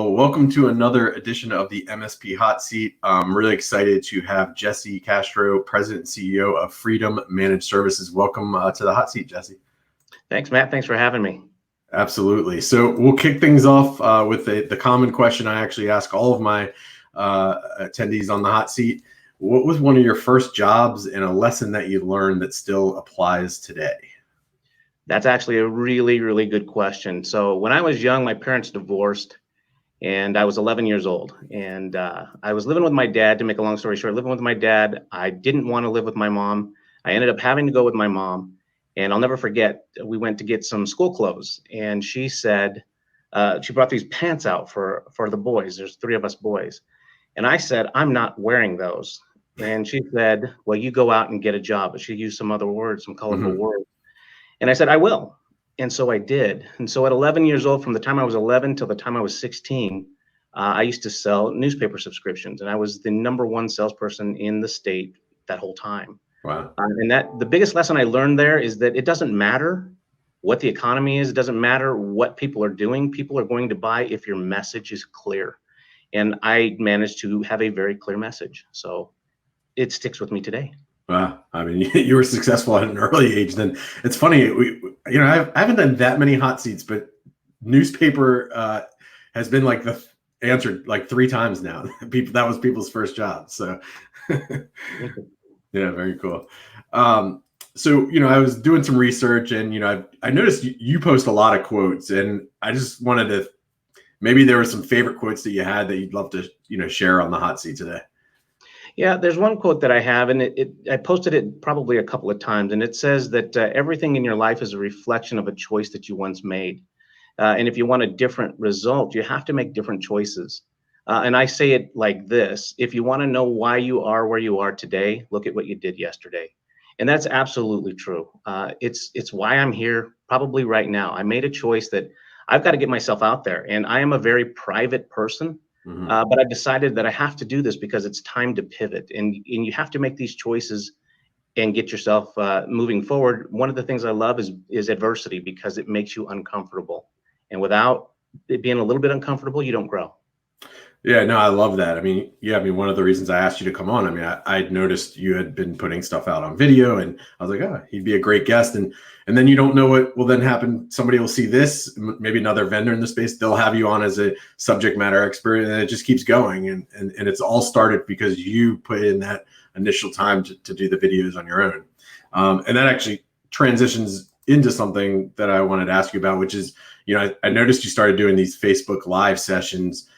Well, welcome to another edition of the MSP Hot Seat. I'm really excited to have Jesse Castro, President and CEO of Freedom Managed Services. Welcome to the Hot Seat, Jesse. Thanks, Matt. Thanks for having me. Absolutely. So we'll kick things off with the common question I actually ask all of my attendees on the hot seat. What was one of your first jobs and a lesson that you learned that still applies today? That's actually a really, really good question. So when I was young, my parents divorced and I was 11 years old. And I was living with my dad, to make a long story short, living with my dad. I didn't want to live with my mom. I ended up having to go with my mom. And I'll never forget, we went to get some school clothes. And she said, she brought these pants out for the boys. There's 3 of us boys. And I said, I'm not wearing those. And she said, well, you go out and get a job. But she used some other words, some colorful words. And I said, I will. And so I did. And so at 11 years old, from the time I was 11 till the time I was 16, I used to sell newspaper subscriptions. And I was the #1 salesperson in the state that whole time. Wow. And the biggest lesson I learned there is that it doesn't matter what the economy is. It doesn't matter what people are doing. People are going to buy if your message is clear. And I managed to have a very clear message. So it sticks with me today. Wow. I mean, you were successful at an early age. Then it's funny, I haven't done that many hot seats, but newspaper has been like answered like 3 times now. That was people's first job. So yeah, very cool. So, I was doing some research and, I noticed you post a lot of quotes, and I just wanted to, maybe there were some favorite quotes that you had that you'd love to, share on the hot seat today. Yeah, there's one quote that I have, and I posted it probably a couple of times, and it says that everything in your life is a reflection of a choice that you once made. And if you want a different result, you have to make different choices. And I say it like this: if you want to know why you are where you are today, look at what you did yesterday. And that's absolutely true. It's why I'm here probably right now. I made a choice that I've got to get myself out there, and I am a very private person. But I decided that I have to do this because it's time to pivot, and you have to make these choices and get yourself moving forward. One of the things I love is adversity, because it makes you uncomfortable, and without it being a little bit uncomfortable, you don't grow. Yeah, no, I love that. I mean, one of the reasons I asked you to come on, I mean, I'd noticed you had been putting stuff out on video, and I was like, oh, he'd be a great guest. And then you don't know what will then happen. Somebody will see this, maybe another vendor in the space, they'll have you on as a subject matter expert, and it just keeps going. And it's all started because you put in that initial time to do the videos on your own. And that actually transitions into something that I wanted to ask you about, which is, I noticed you started doing these Facebook Live sessions.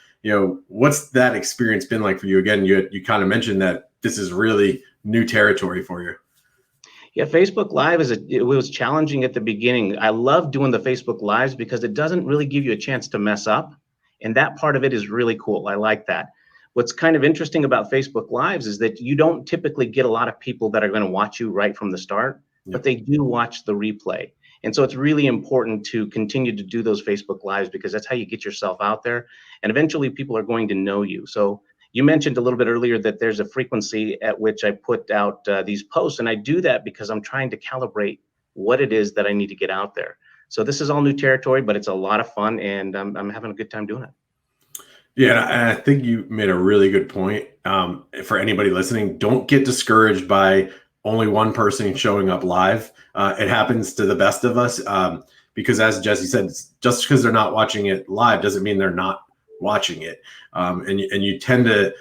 What's that experience been like for you? Again, you kind of mentioned that this is really new territory for you. Yeah, Facebook Live it was challenging at the beginning. I love doing the Facebook Lives because it doesn't really give you a chance to mess up. And that part of it is really cool. I like that. What's kind of interesting about Facebook Lives is that you don't typically get a lot of people that are going to watch you right from the start, but they do watch the replay. And so it's really important to continue to do those Facebook Lives, because that's how you get yourself out there. And eventually people are going to know you. So you mentioned a little bit earlier that there's a frequency at which I put out these posts. And I do that because I'm trying to calibrate what it is that I need to get out there. So this is all new territory, but it's a lot of fun, and I'm having a good time doing it. Yeah, and I think you made a really good point. For anybody listening, don't get discouraged by only one person showing up live. It happens to the best of us, because as Jesse said, just because they're not watching it live doesn't mean they're not watching it. And you tend to,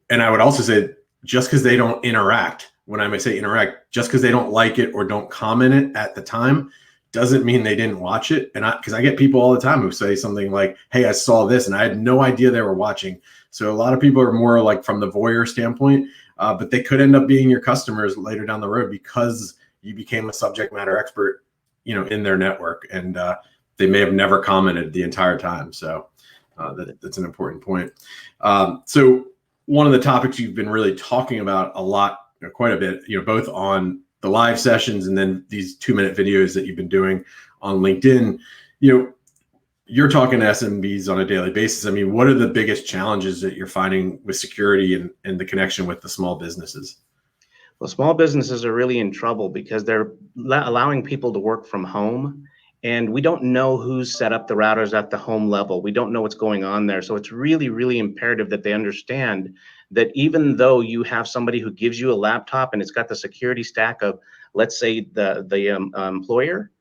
and I would also say, just because they don't interact, when I say interact, just because they don't like it or don't comment it at the time, doesn't mean they didn't watch it. And because I get people all the time who say something like, hey, I saw this and I had no idea they were watching. So a lot of people are more like from the voyeur standpoint, but they could end up being your customers later down the road because you became a subject matter expert, in their network, and they may have never commented the entire time. So that's an important point. So one of the topics you've been really talking about a lot, quite a bit, both on the live sessions and then these 2-minute videos that you've been doing on LinkedIn, you're talking to SMBs on a daily basis. I mean, what are the biggest challenges that you're finding with security and the connection with the small businesses? Well, small businesses are really in trouble because they're allowing people to work from home, And we don't know who's set up the routers at the home level. We don't know what's going on there. So it's really, really imperative that they understand that even though you have somebody who gives you a laptop and it's got the security stack of, let's say, the employer,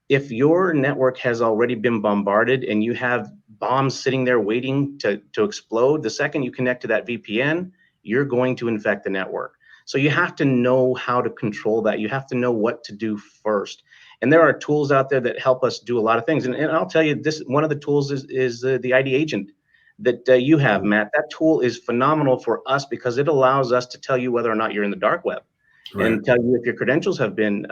if your network has already been bombarded and you have bombs sitting there waiting to explode, the second you connect to that VPN, you're going to infect the network. So you have to know how to control that. You have to know what to do first. And there are tools out there that help us do a lot of things. And I'll tell you, this one of the tools is the ID agent that you have, Matt. That tool is phenomenal for us because it allows us to tell you whether or not you're in the dark web, Right. and tell you if your credentials have been,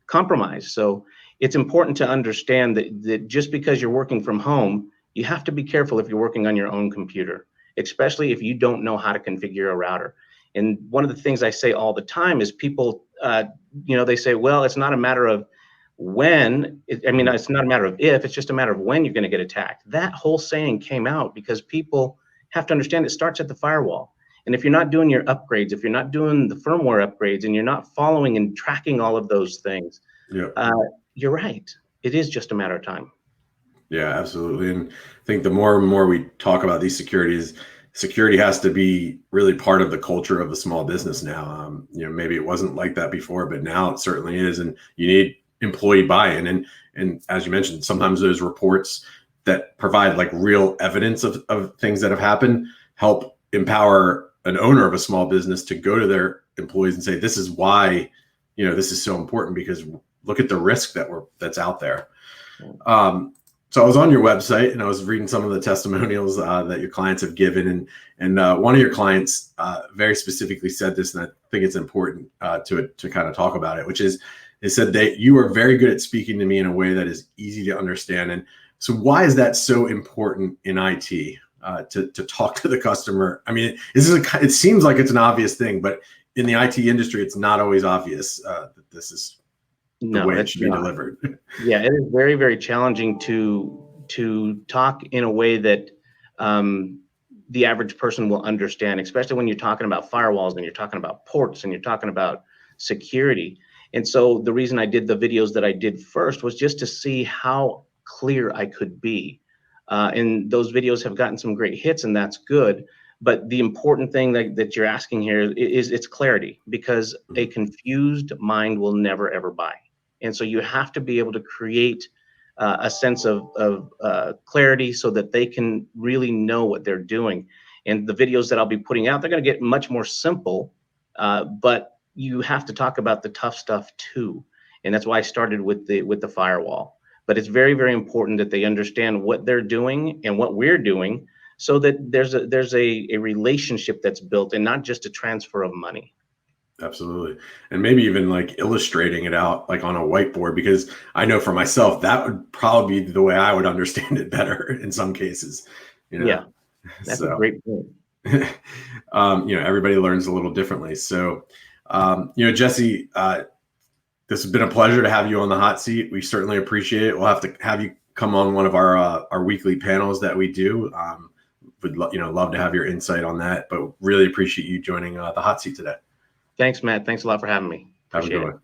compromised. So it's important to understand that just because you're working from home, you have to be careful if you're working on your own computer, especially if you don't know how to configure a router. And one of the things I say all the time is people, they say, well, it's not a matter of when, it's not a matter of if, it's just a matter of when you're going to get attacked. That whole saying came out because people have to understand it starts at the firewall. And if you're not doing your upgrades, if you're not doing the firmware upgrades, and you're not following and tracking all of those things, you're right. It is just a matter of time. Yeah, absolutely. And I think the more and more we talk about these security has to be really part of the culture of a small business now. Maybe it wasn't like that before, but now it certainly is. And you need employee buy-in. And as you mentioned, sometimes those reports that provide like real evidence of things that have happened help empower an owner of a small business to go to their employees and say, this is why, this is so important, because look at the risk that's out there. So I was on your website and I was reading some of the testimonials that your clients have given, and one of your clients very specifically said this, and I think it's important to kind of talk about it, which is, they said that you are very good at speaking to me in a way that is easy to understand. And so why is that so important in IT, to talk to the customer? I mean, it seems like it's an obvious thing, but in the IT industry, it's not always obvious that this is the way it should be delivered. Yeah, it is very, very challenging to talk in a way that the average person will understand, especially when you're talking about firewalls and you're talking about ports and you're talking about security. And so the reason I did the videos that I did first was just to see how clear I could be. And those videos have gotten some great hits, and that's good. But the important thing that you're asking here is it's clarity, because a confused mind will never, ever buy. And so you have to be able to create a sense of clarity so that they can really know what they're doing. And the videos that I'll be putting out, they're going to get much more simple, but you have to talk about the tough stuff too. And that's why I started with the firewall. But it's very, very important that they understand what they're doing and what we're doing, so that there's a relationship that's built and not just a transfer of money. Absolutely. And maybe even like illustrating it out like on a whiteboard, because I know for myself, that would probably be the way I would understand it better in some cases. Yeah, that's a great point. Everybody learns a little differently. So, Jesse, this has been a pleasure to have you on the hot seat. We certainly appreciate it. We'll have to have you come on one of our weekly panels that we do. Would love to have your insight on that, but really appreciate you joining the hot seat today. Thanks, Matt. Thanks a lot for having me. Appreciate it.